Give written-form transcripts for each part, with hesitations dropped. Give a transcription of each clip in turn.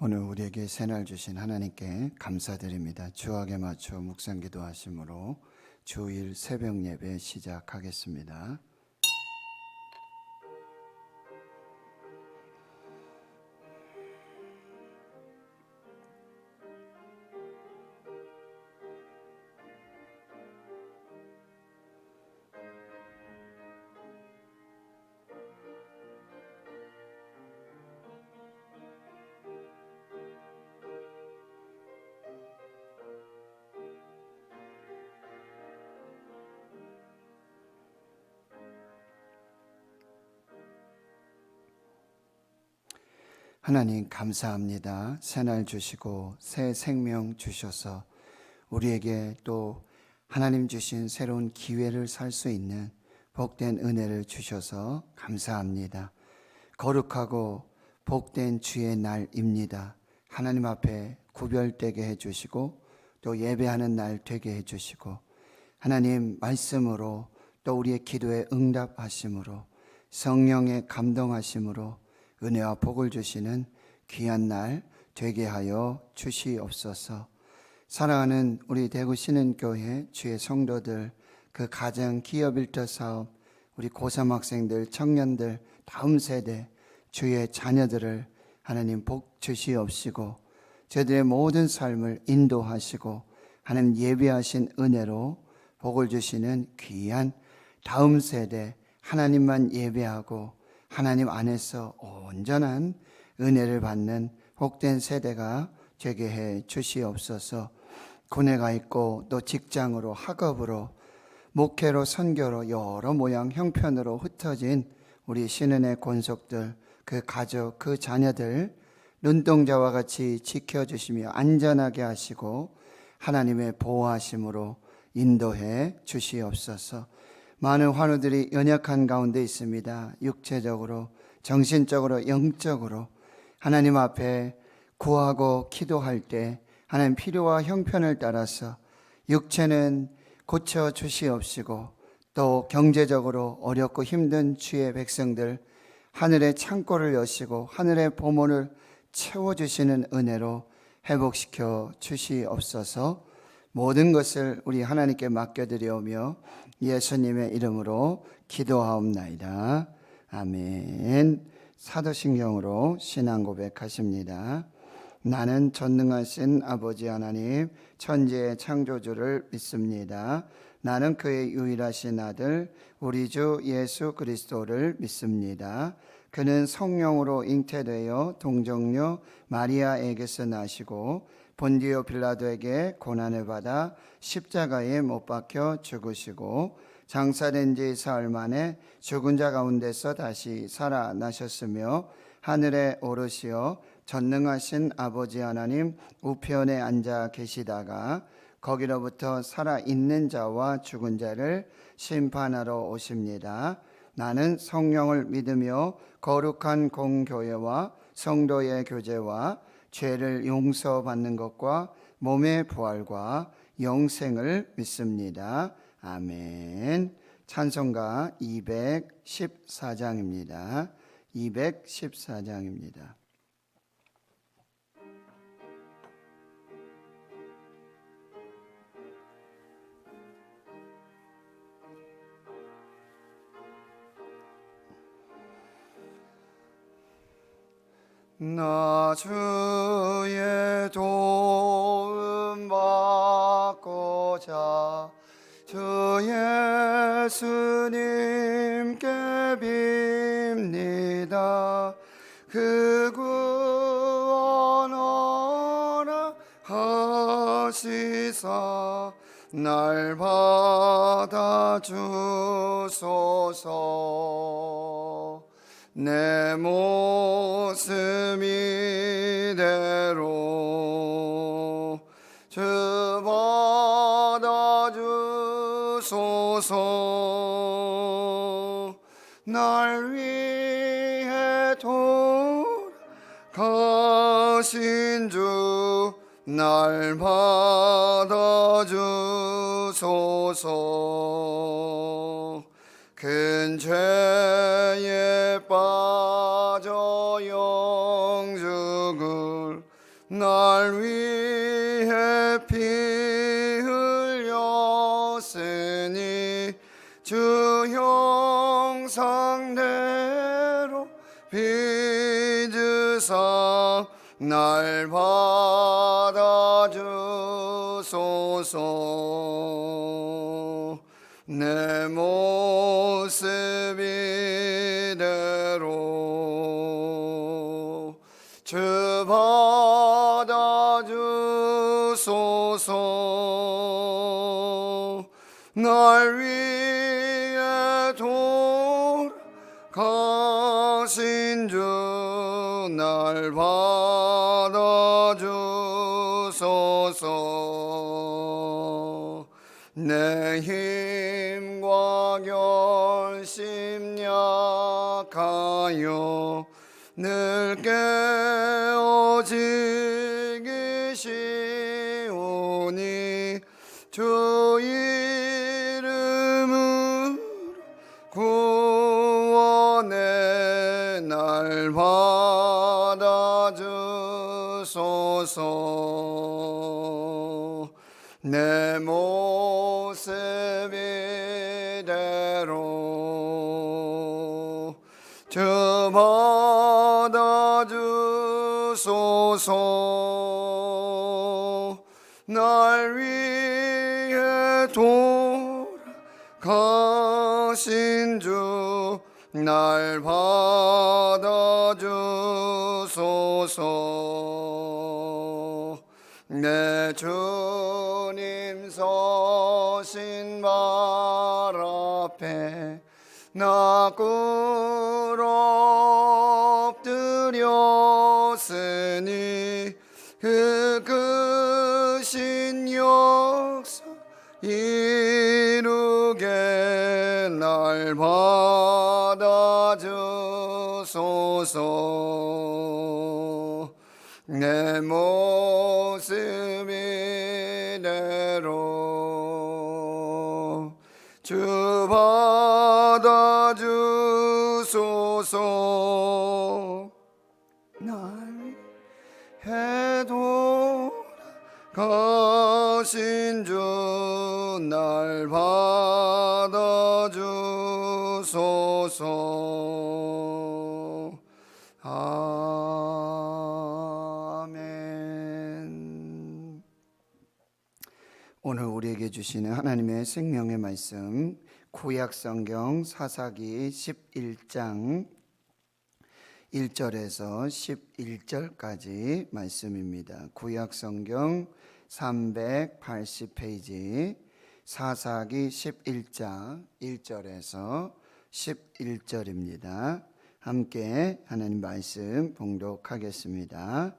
오늘 우리에게 새날 주신 하나님께 감사드립니다. 주악에 맞춰 묵상기도 하심으로 주일 새벽 예배 시작하겠습니다. 하나님 감사합니다. 새날 주시고 새 생명 주셔서 우리에게 또 하나님 주신 새로운 기회를 살 수 있는 복된 은혜를 주셔서 감사합니다. 거룩하고 복된 주의 날입니다. 하나님 앞에 구별되게 해주시고 또 예배하는 날 되게 해주시고 하나님 말씀으로 또 우리의 기도에 응답하심으로 성령의 감동하심으로 은혜와 복을 주시는 귀한 날 되게 하여 주시옵소서. 사랑하는 우리 대구 신은교회 주의 성도들, 그 가정 기업 일터 사업, 우리 고3 학생들, 청년들, 다음 세대 주의 자녀들을 하나님 복 주시옵시고 저들의 모든 삶을 인도하시고 하나님 예비하신 은혜로 복을 주시는 귀한 다음 세대 하나님만 예배하고 하나님 안에서 온전한 은혜를 받는 복된 세대가 되게 해 주시옵소서. 군에 가 있고 또 직장으로 학업으로 목회로 선교로 여러 모양 형편으로 흩어진 우리 신은의 권속들, 그 가족, 그 자녀들 눈동자와 같이 지켜주시며 안전하게 하시고 하나님의 보호하심으로 인도해 주시옵소서. 많은 환우들이 연약한 가운데 있습니다. 육체적으로, 정신적으로, 영적으로 하나님 앞에 구하고 기도할 때 하나님 필요와 형편을 따라서 육체는 고쳐 주시옵시고 또 경제적으로 어렵고 힘든 주의 백성들 하늘의 창고를 여시고 하늘의 보물을 채워주시는 은혜로 회복시켜 주시옵소서. 모든 것을 우리 하나님께 맡겨드리오며 예수님의 이름으로 기도하옵나이다. 아멘. 사도신경으로 신앙 고백하십니다. 나는 전능하신 아버지 하나님 천지의 창조주를 믿습니다. 나는 그의 유일하신 아들 우리 주 예수 그리스도를 믿습니다. 그는 성령으로 잉태되어 동정녀 마리아에게서 나시고 본디오 빌라도에게 고난을 받아 십자가에 못 박혀 죽으시고 장사된 지 사흘 만에 죽은 자 가운데서 다시 살아나셨으며 하늘에 오르시어 전능하신 아버지 하나님 우편에 앉아 계시다가 거기로부터 살아있는 자와 죽은 자를 심판하러 오십니다. 나는 성령을 믿으며 거룩한 공교회와 성도의 교제와 죄를 용서받는 것과 몸의 부활과 영생을 믿습니다. 아멘. 찬송가 214장입니다. 214장입니다. 나 주의 도움 받고자 주 예수님께 빕니다. 그 구원 허락하시사 날 받아주소서. 내 모습 이대로 주 받아주소서. 날 위해 돌아가신 주 날 받아주소서. 큰 죄에 빠져 영죽을 날 위해 피 흘렸으니 주 형상대로 빚으사 날 받아주소서. 내 모습 이대로 주 받아주소서. 날 위해 돌아가신 주 날 받아주소서. 내 힘과 결심 약하여 늘 깨어지기 쉬우니 주 이름으로 구원의 날 받아주소서. 내 모습 이대로 주 받아주소서. 날 위해 돌아가신 주 날 받아주소서. 내 주님 서신 발 앞에 나 꿇어 엎드렸으니 그 크신 역사 이루게 날 받아주소서. 내 모습 이대로 주 받아주소서. 날 위해 돌아가신 주 날 받아주소서. 아멘. 오늘 우리에게 주시는 하나님의 생명의 말씀, 구약성경 사사기 11장 1절에서 11절까지 말씀입니다. 구약성경 380페이지 사사기 11장 1절에서 11절입니다. 함께 하나님 말씀 봉독하겠습니다.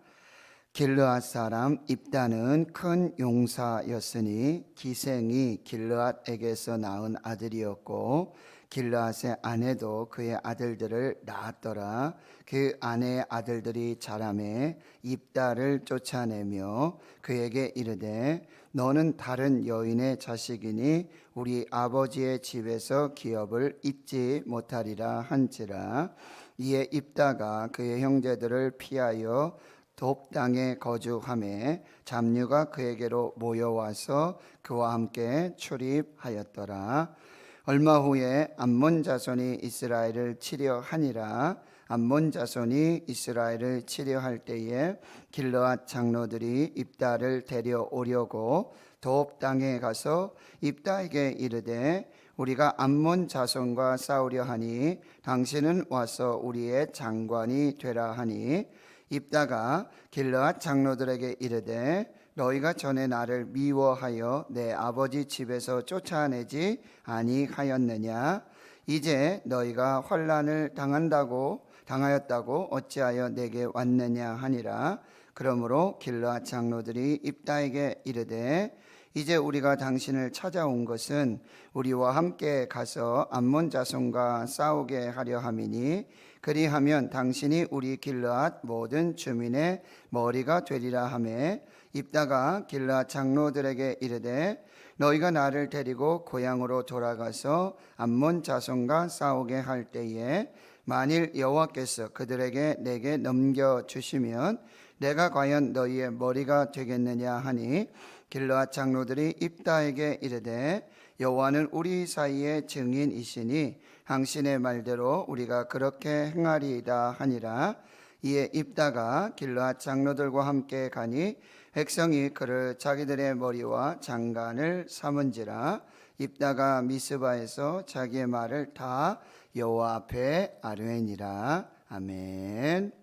길르앗 사람 입다는 큰 용사였으니 기생이 길르앗에게서 낳은 아들이었고 길르앗의 아내도 그의 아들들을 낳았더라. 그 아내의 아들들이 자라매 입다를 쫓아내며 그에게 이르되 너는 다른 여인의 자식이니 우리 아버지의 집에서 기업을 잊지 못하리라 한지라. 이에 입다가 그의 형제들을 피하여 돕 땅에 거주하매 잡류가 그에게로 모여와서 그와 함께 출입하였더라. 얼마 후에 암몬 자손이 이스라엘을 치려 하니라. 암몬 자손이 이스라엘을 치려 할 때에 길르앗 장로들이 입다를 데려오려고 돕 땅에 가서 입다에게 이르되 우리가 암몬 자손과 싸우려 하니 당신은 와서 우리의 장관이 되라 하니 입다가 길르앗 장로들에게 이르되 너희가 전에 나를 미워하여 내 아버지 집에서 쫓아내지 아니하였느냐? 이제 너희가 환난을 당하였다고 어찌하여 내게 왔느냐 하니라. 그러므로 길르앗 장로들이 입다에게 이르되 이제 우리가 당신을 찾아온 것은 우리와 함께 가서 암몬 자손과 싸우게 하려 함이니 그리하면 당신이 우리 길르앗 모든 주민의 머리가 되리라 하매 입다가 길르앗 장로들에게 이르되 너희가 나를 데리고 고향으로 돌아가서 암몬 자손과 싸우게 할 때에 만일 여호와께서 그들에게 내게 넘겨주시면 내가 과연 너희의 머리가 되겠느냐 하니 길르앗 장로들이 입다에게 이르되 여호와는 우리 사이의 증인이시니 당신의 말대로 우리가 그렇게 행하리이다 하니라. 이에 입다가 길르앗 장로들과 함께 가니 백성이 그를 자기들의 머리와 장관을 삼은지라. 입다가 미스바에서 자기의 말을 다 여호와 앞에 아뢰니라. 아멘.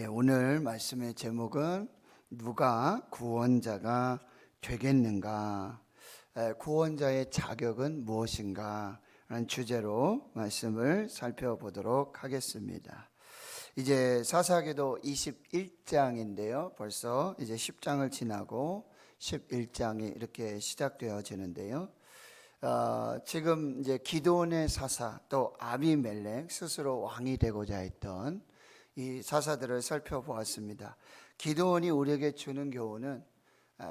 오늘 말씀의 제목은 누가 구원자가 되겠는가? 구원자의 자격은 무엇인가? 라는 주제로 말씀을 살펴보도록 하겠습니다. 이제 사사기도 21장인데요. 벌써 이제 10장을 지나고 11장이 이렇게 시작되어지는데요. 지금 이제 기드온의 사사 또 아비멜렉 스스로 왕이 되고자 했던 이 사사들을 살펴보았습니다. 기드온이 우리에게 주는 교훈은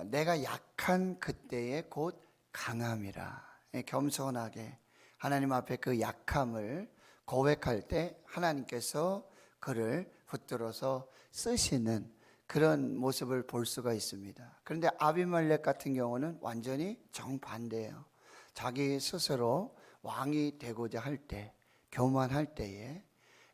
내가 약한 그때에 곧 강함이라. 겸손하게 하나님 앞에 그 약함을 고백할 때 하나님께서 그를 붙들어서 쓰시는 그런 모습을 볼 수가 있습니다. 그런데 아비멜렉 같은 경우는 완전히 정반대예요. 자기 스스로 왕이 되고자 할 때, 교만할 때에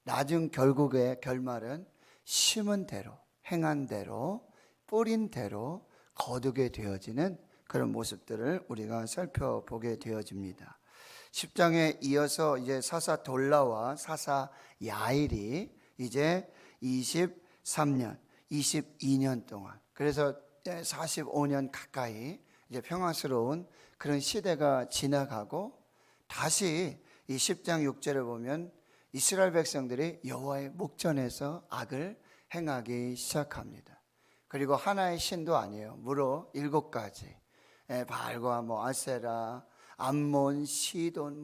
나중 결국의 결말은 심은 대로, 행한 대로, 뿌린 대로 거두게 되어지는 그런 모습들을 우리가 살펴보게 되어집니다. 10장에 이어서 이제 사사 돌라와 사사 야일이 이제 23년, 22년 동안, 그래서 45년 가까이 이제 평화스러운 그런 시대가 지나가고 다시 이 10장 6절을 보면 이스라엘 백성들이 여호와의 목전에서 악을 행하기 시작합니다. 그리고 하나의 신도 아니에요. 무려 7가지. 바알과 아세라, 암몬, 시돈,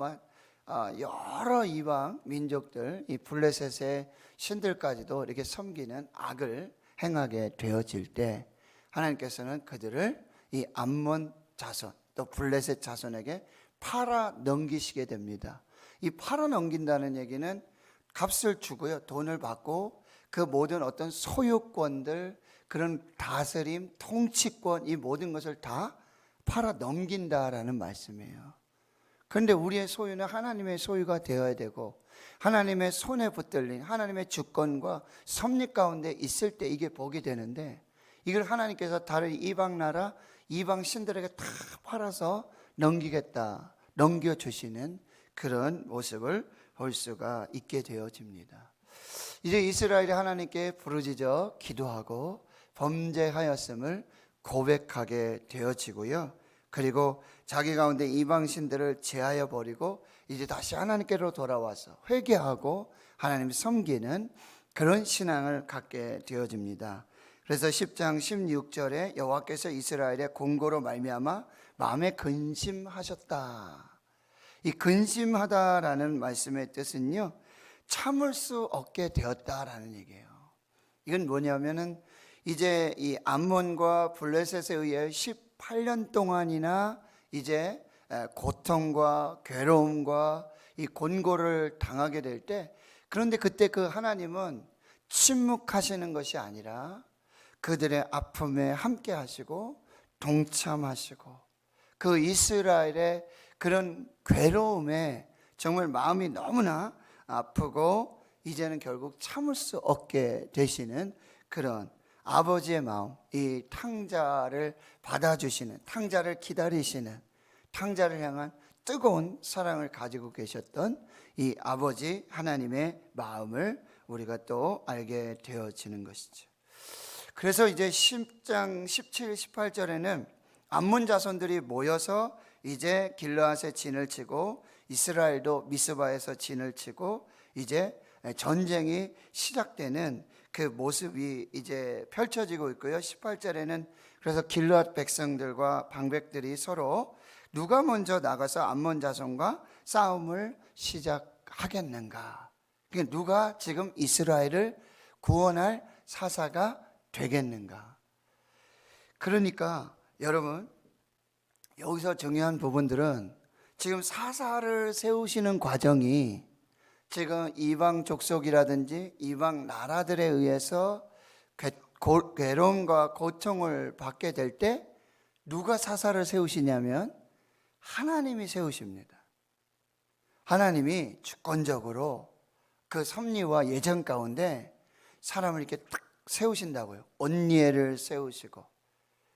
여러 이방 민족들, 이 블레셋의 신들까지도 이렇게 섬기는 악을 행하게 되어질 때 하나님께서는 그들을 이 암몬 자손 또 블레셋 자손에게 팔아 넘기시게 됩니다. 이 팔아 넘긴다는 얘기는 값을 주고요, 돈을 받고 그 모든 어떤 소유권들, 그런 다스림, 통치권, 이 모든 것을 다 팔아 넘긴다라는 말씀이에요. 그런데 우리의 소유는 하나님의 소유가 되어야 되고 하나님의 손에 붙들린 하나님의 주권과 섭리 가운데 있을 때 이게 복이 되는데, 이걸 하나님께서 다른 이방 나라, 이방 신들에게 다 팔아서 넘기겠다, 넘겨주시는 그런 모습을 볼 수가 있게 되어집니다. 이제 이스라엘이 하나님께 부르짖어 기도하고 범죄하였음을 고백하게 되어지고요. 그리고 자기 가운데 이방 신들을 제하여 버리고 이제 다시 하나님께로 돌아와서 회개하고 하나님을 섬기는 그런 신앙을 갖게 되어집니다. 그래서 10장 16절에 여호와께서 이스라엘의 공고로 말미암아 마음에 근심하셨다. 이 근심하다라는 말씀의 뜻은요, 참을 수 없게 되었다라는 얘기예요. 이건 뭐냐면은 이제 이 암몬과 블레셋에 의해 18년 동안이나 이제 고통과 괴로움과 이 곤고를 당하게 될 때, 그런데 그때 그 하나님은 침묵하시는 것이 아니라 그들의 아픔에 함께 하시고 동참하시고 그 이스라엘의 그런 괴로움에 정말 마음이 너무나 아프고 이제는 결국 참을 수 없게 되시는 그런 아버지의 마음, 이 탕자를 받아주시는, 탕자를 기다리시는, 탕자를 향한 뜨거운 사랑을 가지고 계셨던 이 아버지 하나님의 마음을 우리가 또 알게 되어지는 것이죠. 그래서 이제 10장 17, 18절에는 암몬 자손들이 모여서 이제 길르앗에 진을 치고 이스라엘도 미스바에서 진을 치고 이제 전쟁이 시작되는 그 모습이 이제 펼쳐지고 있고요. 18절에는 그래서 길르앗 백성들과 방백들이 서로 누가 먼저 나가서 암몬 자손과 싸움을 시작하겠는가? 그러니까 누가 지금 이스라엘을 구원할 사사가 되겠는가? 그러니까 여러분, 여기서 중요한 부분들은 지금 사사를 세우시는 과정이 지금 이방 족속이라든지 이방 나라들에 의해서 괴로움과 고통을 받게 될 때 누가 사사를 세우시냐면 하나님이 세우십니다. 하나님이 주권적으로 그 섭리와 예정 가운데 사람을 이렇게 딱 세우신다고요. 온니엘을 세우시고,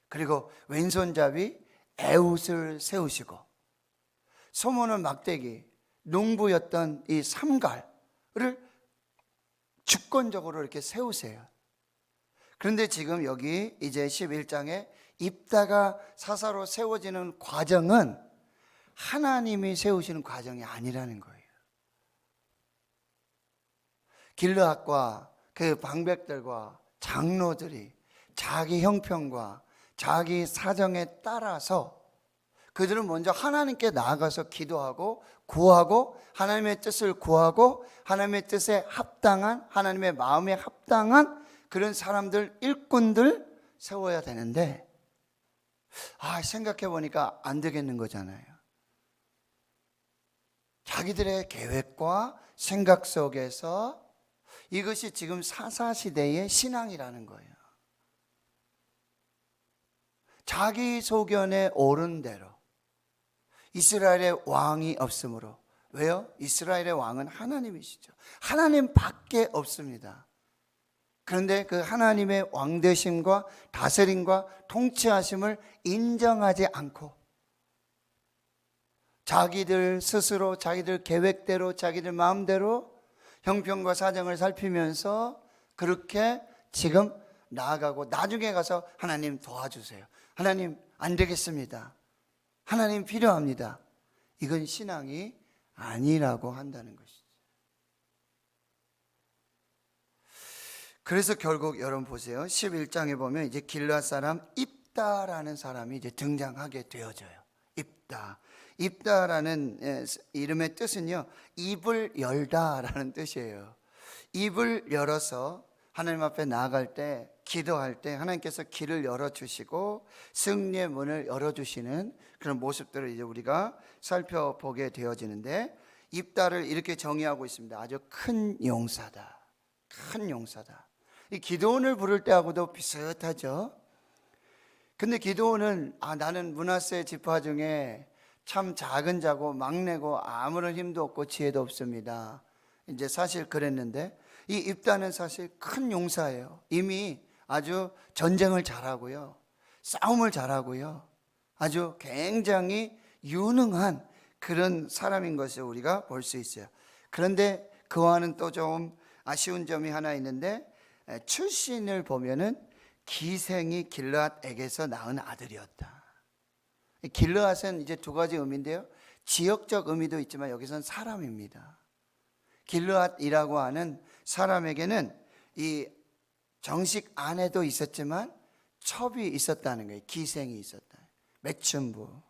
그리고 왼손잡이 에훗을 세우시고, 소모는 막대기, 농부였던 이 삼갈을 주권적으로 이렇게 세우세요. 그런데 지금 여기 이제 11장에 입다가 사사로 세워지는 과정은 하나님이 세우시는 과정이 아니라는 거예요. 길르앗과 그 방백들과 장로들이 자기 형편과 자기 사정에 따라서 그들은 먼저 하나님께 나아가서 기도하고 구하고 하나님의 뜻을 구하고 하나님의 뜻에 합당한, 하나님의 마음에 합당한 그런 사람들, 일꾼들 세워야 되는데, 생각해 보니까 안 되겠는 거잖아요. 자기들의 계획과 생각 속에서 이것이 지금 사사시대의 신앙이라는 거예요. 자기 소견에 옳은 대로. 이스라엘의 왕이 없으므로. 왜요? 이스라엘의 왕은 하나님이시죠. 하나님 밖에 없습니다. 그런데 그 하나님의 왕되심과 다스림과 통치하심을 인정하지 않고 자기들 스스로 자기들 계획대로 자기들 마음대로 형편과 사정을 살피면서 그렇게 지금 나아가고 나중에 가서 하나님 도와주세요. 하나님 안 되겠습니다. 하나님 필요합니다. 이건 신앙이 아니라고 한다는 것이죠. 그래서 결국 여러분 보세요. 11장에 보면 이제 길르앗 사람 입다라는 사람이 이제 등장하게 되어져요. 입다. 입다라는 이름의 뜻은요, 입을 열다라는 뜻이에요. 입을 열어서 하나님 앞에 나아갈 때, 기도할 때 하나님께서 길을 열어주시고 승리의 문을 열어주시는 그런 모습들을 이제 우리가 살펴보게 되어지는데, 입다를 이렇게 정의하고 있습니다. 아주 큰 용사다. 큰 용사다. 이 기드온을 부를 때하고도 비슷하죠. 근데 기드온은 나는 므낫세 지파 중에 참 작은 자고 막내고 아무런 힘도 없고 지혜도 없습니다. 이제 사실 그랬는데, 이 입다는 사실 큰 용사예요. 이미 아주 전쟁을 잘하고요, 싸움을 잘하고요, 아주 굉장히 유능한 그런 사람인 것을 우리가 볼 수 있어요. 그런데 그와는 또 좀 아쉬운 점이 하나 있는데, 출신을 보면은 기생이 길르앗에게서 낳은 아들이었다. 길르앗은 이제 두 가지 의미인데요, 지역적 의미도 있지만 여기서는 사람입니다. 길르앗이라고 하는 사람에게는 이 정식 아내도 있었지만 첩이 있었다는 거예요. 기생이 있었다. 매춘부.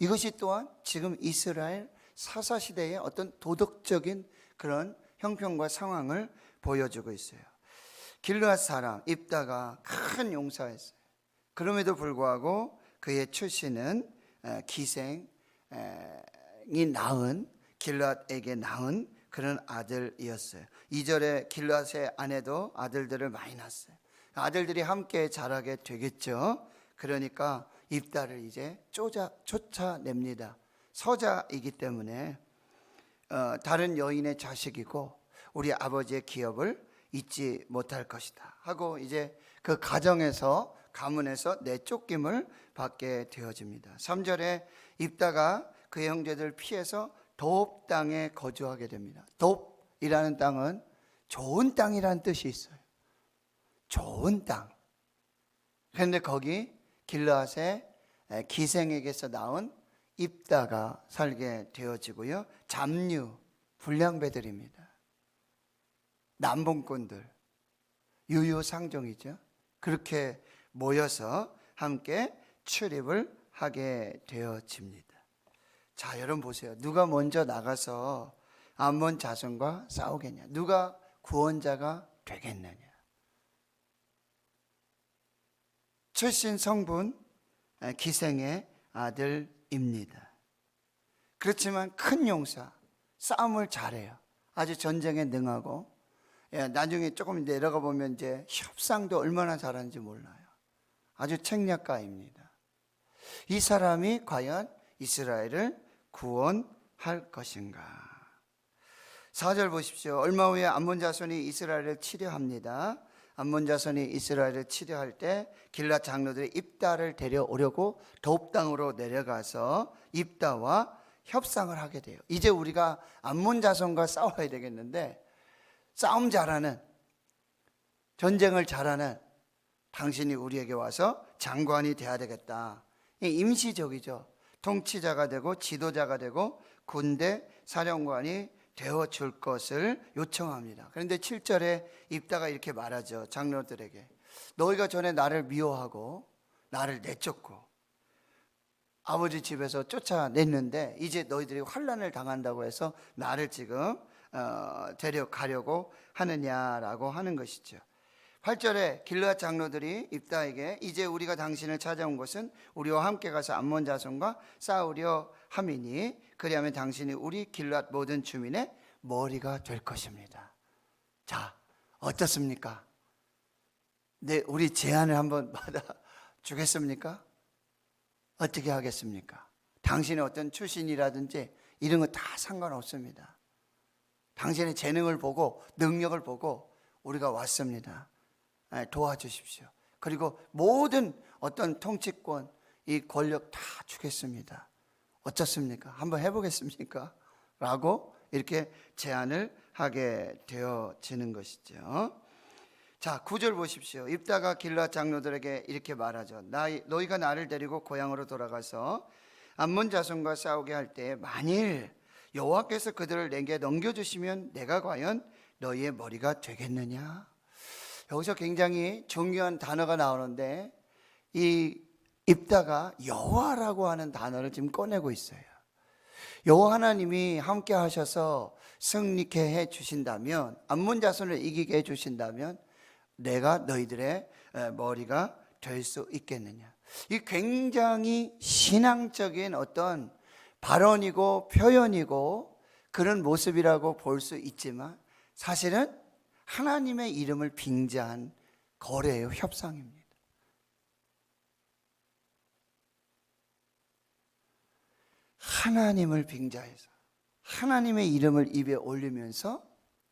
이것이 또한 지금 이스라엘 사사시대의 어떤 도덕적인 그런 형편과 상황을 보여주고 있어요. 길르앗 사람 입다가 큰 용사였어요. 그럼에도 불구하고 그의 출신은 기생이 낳은, 길르앗에게 낳은 그런 아들이었어요. 2절에 길르앗의 아내도 아들들을 많이 낳았어요. 아들들이 함께 자라게 되겠죠. 그러니까 입다를 이제 쫓아냅니다. 서자이기 때문에 다른 여인의 자식이고 우리 아버지의 기업을 잊지 못할 것이다 하고 이제 그 가정에서, 가문에서 내쫓김을 받게 되어집니다. 3절에 입다가 그의 형제들 피해서 돕 땅에 거주하게 됩니다. 돕이라는 땅은 좋은 땅이라는 뜻이 있어요. 좋은 땅. 그런데 거기 길르앗의 기생에게서 나온 입다가 살게 되어지고요, 잡류, 불량배들입니다. 남봉꾼들, 유유상종이죠. 그렇게 모여서 함께 출입을 하게 되어집니다. 자, 여러분 보세요. 누가 먼저 나가서 암몬 자손과 싸우겠냐? 누가 구원자가 되겠느냐? 출신 성분 기생의 아들입니다. 그렇지만 큰 용사, 싸움을 잘해요. 아주 전쟁에 능하고 나중에 조금 내려가 보면 이제 협상도 얼마나 잘하는지 몰라요. 아주 책략가입니다. 이 사람이 과연 이스라엘을 구원할 것인가? 4절 보십시오. 얼마 후에 암몬 자손이 이스라엘을 치려합니다. 암몬 자손이 이스라엘을 치려할 때 길앗 장로들이 입다를 데려오려고 돕 땅으로 내려가서 입다와 협상을 하게 돼요. 이제 우리가 암몬 자손과 싸워야 되겠는데, 싸움 잘하는, 전쟁을 잘하는 당신이 우리에게 와서 장관이 돼야 되겠다. 임시적이죠. 통치자가 되고 지도자가 되고 군대 사령관이 되어줄 것을 요청합니다. 그런데 7절에 입다가 이렇게 말하죠. 장로들에게, 너희가 전에 나를 미워하고 나를 내쫓고 아버지 집에서 쫓아냈는데 이제 너희들이 환난을 당한다고 해서 나를 지금 데려가려고 하느냐라고 하는 것이죠. 8절에 길르앗 장로들이 입다에게, 이제 우리가 당신을 찾아온 것은 우리와 함께 가서 암몬 자손과 싸우려 함이니 그리하면 당신이 우리 길르앗 모든 주민의 머리가 될 것입니다. 자, 어떻습니까? 네, 우리 제안을 한번 받아 주겠습니까? 어떻게 하겠습니까? 당신의 어떤 출신이라든지 이런 거 다 상관없습니다. 당신의 재능을 보고 능력을 보고 우리가 왔습니다. 도와주십시오. 그리고 모든 어떤 통치권, 이 권력 다 주겠습니다. 어떻습니까? 한번 해보겠습니까? 라고 이렇게 제안을 하게 되어지는 것이죠. 자, 9절 보십시오. 입다가 길르앗 장로들에게 이렇게 말하죠. 너희가 나를 데리고 고향으로 돌아가서 암몬 자손과 싸우게 할 때 만일 여호와께서 그들을 내게 넘겨주시면 내가 과연 너희의 머리가 되겠느냐? 여기서 굉장히 중요한 단어가 나오는데, 이 입다가 여호와라고 하는 단어를 지금 꺼내고 있어요. 여호와 하나님이 함께 하셔서 승리케 해 주신다면, 암몬 자손을 이기게 해 주신다면 내가 너희들의 머리가 될 수 있겠느냐? 이 굉장히 신앙적인 어떤 발언이고 표현이고 그런 모습이라고 볼 수 있지만 사실은 하나님의 이름을 빙자한 거래예요. 협상입니다. 하나님을 빙자해서 하나님의 이름을 입에 올리면서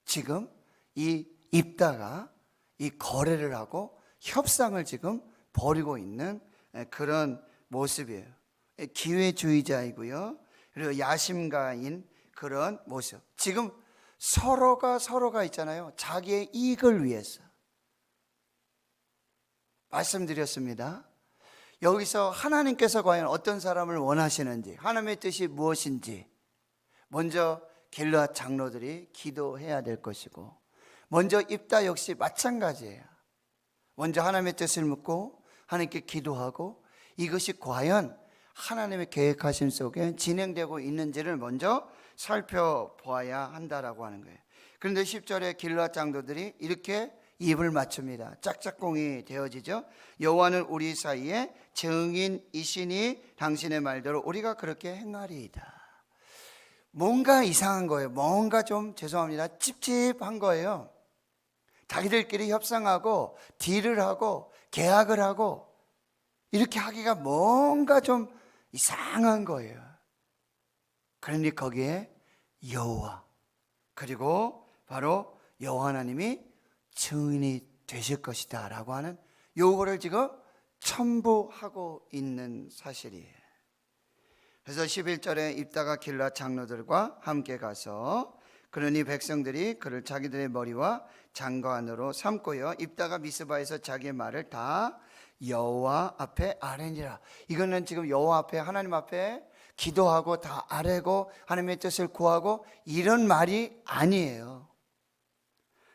지금 이 입다가 이 거래를 하고 협상을 지금 벌이고 있는 그런 모습이에요. 기회주의자이고요, 그리고 야심가인 그런 모습. 지금 서로가 있잖아요. 자기의 이익을 위해서. 말씀드렸습니다. 여기서 하나님께서 과연 어떤 사람을 원하시는지, 하나님의 뜻이 무엇인지 먼저 길르앗 장로들이 기도해야 될 것이고, 먼저 입다 역시 마찬가지예요. 먼저 하나님의 뜻을 묻고 하나님께 기도하고 이것이 과연 하나님의 계획하심 속에 진행되고 있는지를 먼저 살펴보아야 한다라고 하는 거예요. 그런데 10절에 길르앗 장로들이 이렇게 입을 맞춥니다. 짝짝꿍이 되어지죠. 여호와는 우리 사이에 증인이시니 당신의 말대로 우리가 그렇게 행하리이다. 뭔가 이상한 거예요. 뭔가 좀 죄송합니다, 찝찝한 거예요. 자기들끼리 협상하고 딜을 하고 계약을 하고 이렇게 하기가 뭔가 좀 이상한 거예요. 그러니 거기에 여호와, 그리고 바로 여호와 하나님이 증인이 되실 것이다 라고 하는 요거를 지금 첨부하고 있는 사실이에요. 그래서 11절에 입다가 길르앗 장로들과 함께 가서 그러니 백성들이 그를 자기들의 머리와 장관으로 삼고요, 입다가 미스바에서 자기의 말을 다 여호와 앞에 아뢰니라. 이거는 지금 여호와 앞에, 하나님 앞에 기도하고 다 아뢰고 하나님의 뜻을 구하고 이런 말이 아니에요.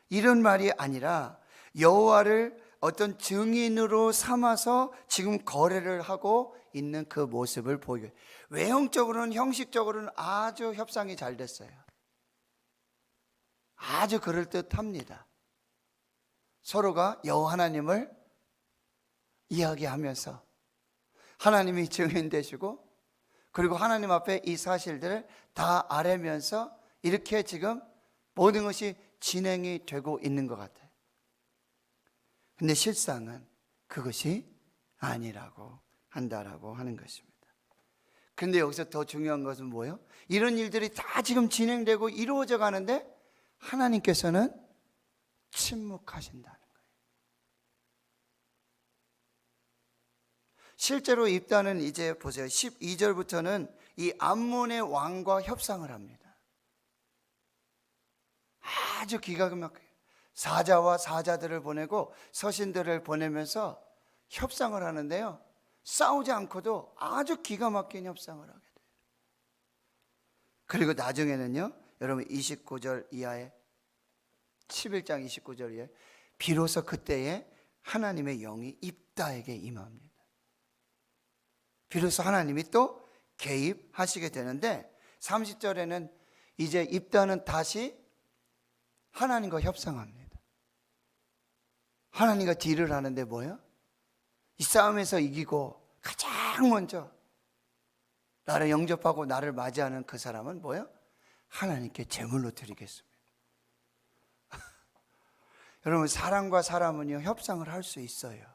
이런 말이 아니라 여호와를 어떤 증인으로 삼아서 지금 거래를 하고 있는 그 모습을 보여요. 외형적으로는, 형식적으로는 아주 협상이 잘 됐어요. 아주 그럴듯합니다. 서로가 여호와 하나님을 이야기하면서 하나님이 증인 되시고 그리고 하나님 앞에 이 사실들을 다 아뢰면서 이렇게 지금 모든 것이 진행이 되고 있는 것 같아요. 근데 실상은 그것이 아니라고 한다라고 하는 것입니다. 그런데 여기서 더 중요한 것은 뭐예요? 이런 일들이 다 지금 진행되고 이루어져 가는데 하나님께서는 침묵하신다는 거예요. 실제로 입다는 이제 보세요. 12절부터는 이 암몬의 왕과 협상을 합니다. 아주 기가 막혀요. 사자와 사자들을 보내고 서신들을 보내면서 협상을 하는데요, 싸우지 않고도 아주 기가 막힌 협상을 하게 돼요. 그리고 나중에는요, 여러분 29절 이하에 11장 29절 이하에 비로소 그때에 하나님의 영이 입다에게 임합니다. 비로소 하나님이 또 개입하시게 되는데 30절에는 이제 입다는 다시 하나님과 협상합니다. 하나님과 딜을 하는데 뭐예요? 이 싸움에서 이기고 가장 먼저 나를 영접하고 나를 맞이하는 그 사람은 뭐예요? 하나님께 제물로 드리겠습니다. 여러분, 사람과 사람은요, 협상을 할 수 있어요.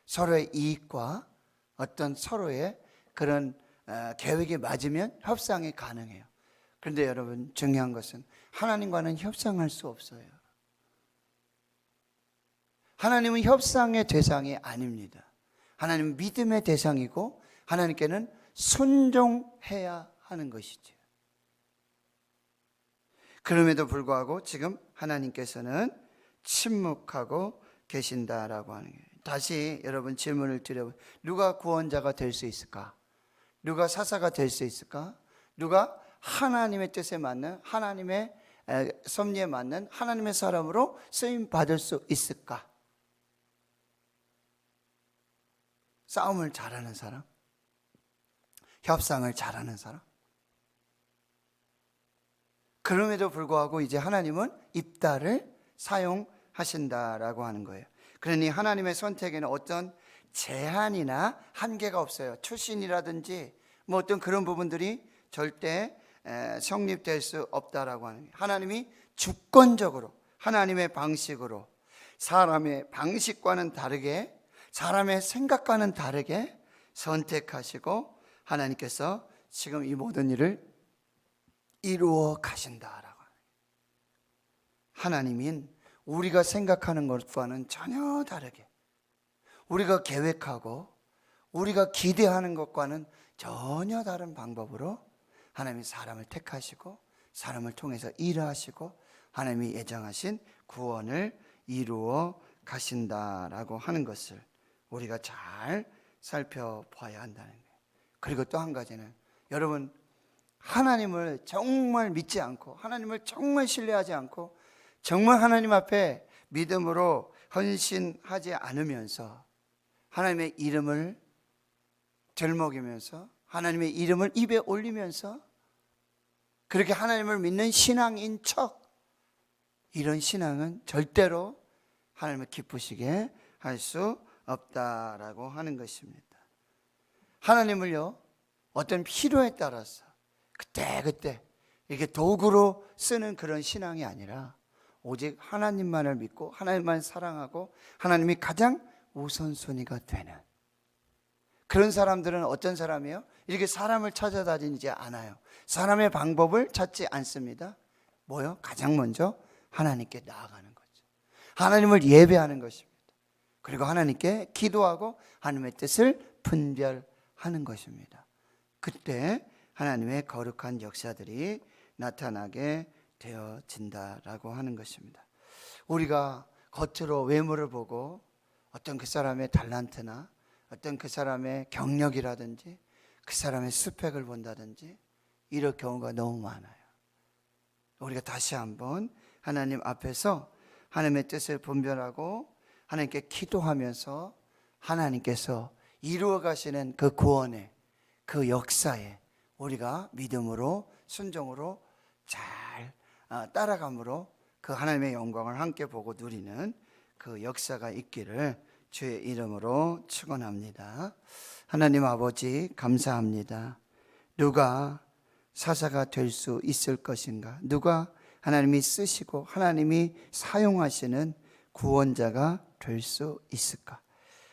서로의 이익과 어떤 서로의 그런 계획이 맞으면 협상이 가능해요. 그런데 여러분, 중요한 것은 하나님과는 협상할 수 없어요. 하나님은 협상의 대상이 아닙니다. 하나님은 믿음의 대상이고 하나님께는 순종해야 하는 것이죠. 그럼에도 불구하고 지금 하나님께서는 침묵하고 계신다라고 하는 거예요. 다시 여러분 질문을 드려보세요. 누가 구원자가 될 수 있을까? 누가 사사가 될 수 있을까? 누가 하나님의 뜻에 맞는, 하나님의 섭리에 맞는 하나님의 사람으로 쓰임 받을 수 있을까? 싸움을 잘하는 사람? 협상을 잘하는 사람? 그럼에도 불구하고 이제 하나님은 입다를 사용하신다라고 하는 거예요. 그러니 하나님의 선택에는 어떤 제한이나 한계가 없어요. 출신이라든지 뭐 어떤 그런 부분들이 절대 성립될 수 없다라고 하는 거예요. 하나님이 주권적으로 하나님의 방식으로 사람의 방식과는 다르게, 사람의 생각과는 다르게 선택하시고 하나님께서 지금 이 모든 일을 이루어 가신다라고. 하나님인 우리가 생각하는 것과는 전혀 다르게, 우리가 계획하고 우리가 기대하는 것과는 전혀 다른 방법으로 하나님이 사람을 택하시고 사람을 통해서 일하시고 하나님이 예정하신 구원을 이루어 가신다라고 하는 것을 우리가 잘 살펴봐야 한다는 거예요. 그리고 또 한 가지는, 여러분, 하나님을 정말 믿지 않고 하나님을 정말 신뢰하지 않고 정말 하나님 앞에 믿음으로 헌신하지 않으면서 하나님의 이름을 들먹이면서 하나님의 이름을 입에 올리면서 그렇게 하나님을 믿는 신앙인 척, 이런 신앙은 절대로 하나님을 기쁘시게 할 수 없다라고 하는 것입니다. 하나님을요, 어떤 필요에 따라서 그때 이렇게 도구로 쓰는 그런 신앙이 아니라 오직 하나님만을 믿고 하나님만 사랑하고 하나님이 가장 우선순위가 되는 그런 사람들은 어떤 사람이에요? 이렇게 사람을 찾아다니지 않아요. 사람의 방법을 찾지 않습니다. 뭐요? 가장 먼저 하나님께 나아가는 거죠. 하나님을 예배하는 것입니다. 그리고 하나님께 기도하고 하나님의 뜻을 분별하는 것입니다. 그때 하나님의 거룩한 역사들이 나타나게 되어진다라고 하는 것입니다. 우리가 겉으로 외모를 보고 어떤 그 사람의 달란트나 어떤 그 사람의 경력이라든지 그 사람의 스펙을 본다든지 이럴 경우가 너무 많아요. 우리가 다시 한번 하나님 앞에서 하나님의 뜻을 분별하고 하나님께 기도하면서 하나님께서 이루어 가시는 그 구원의 그 역사에 우리가 믿음으로 순종으로 잘 따라감으로 그 하나님의 영광을 함께 보고 누리는 그 역사가 있기를 주의 이름으로 축원합니다. 하나님 아버지, 감사합니다. 누가 사사가 될 수 있을 것인가? 누가 하나님이 쓰시고 하나님이 사용하시는 구원자가 될 수 있을까?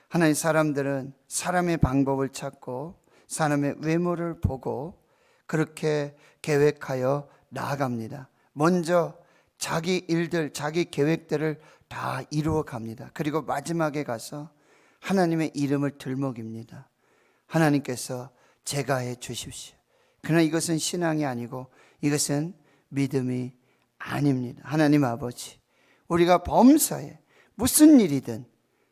하나님, 사람들은 사람의 방법을 찾고 사람의 외모를 보고 그렇게 계획하여 나아갑니다. 먼저 자기 일들, 자기 계획들을 다 이루어 갑니다. 그리고 마지막에 가서 하나님의 이름을 들먹입니다. 하나님께서 제가 해 주십시오. 그러나 이것은 신앙이 아니고 이것은 믿음이 아닙니다. 하나님 아버지, 우리가 범사에 무슨 일이든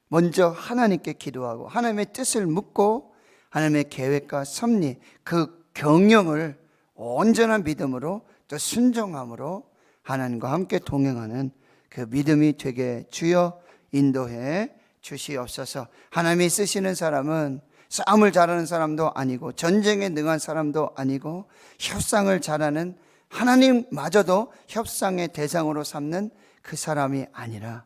먼저 하나님께 기도하고 하나님의 뜻을 묻고 하나님의 계획과 섭리, 그 경영을 온전한 믿음으로 또 순종함으로 하나님과 함께 동행하는 그 믿음이 되게 주여 인도해 주시옵소서. 하나님이 쓰시는 사람은 싸움을 잘하는 사람도 아니고 전쟁에 능한 사람도 아니고 협상을 잘하는, 하나님마저도 협상의 대상으로 삼는 그 사람이 아니라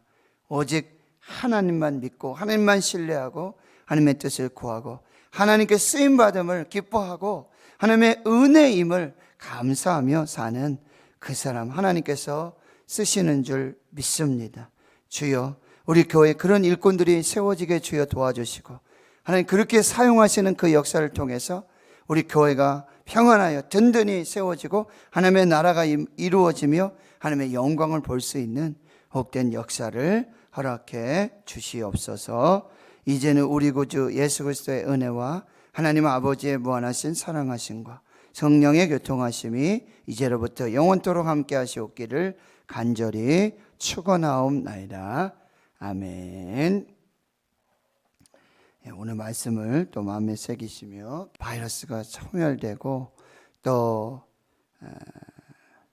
오직 하나님만 믿고 하나님만 신뢰하고 하나님의 뜻을 구하고 하나님께 쓰임받음을 기뻐하고 하나님의 은혜임을 감사하며 사는 그 사람, 하나님께서 쓰시는 줄 믿습니다. 주여, 우리 교회에 그런 일꾼들이 세워지게 주여 도와주시고 하나님, 그렇게 사용하시는 그 역사를 통해서 우리 교회가 평안하여 든든히 세워지고 하나님의 나라가 이루어지며 하나님의 영광을 볼 수 있는 복된 역사를 허락해 주시옵소서. 이제는 우리 구주 예수 그리스도의 은혜와 하나님 아버지의 무한하신 사랑하심과 성령의 교통하심이 이제로부터 영원토록 함께 하시옵기를 간절히 축원하옵나이다. 아멘. 오늘 말씀을 또 마음에 새기시며 바이러스가 소멸되고 또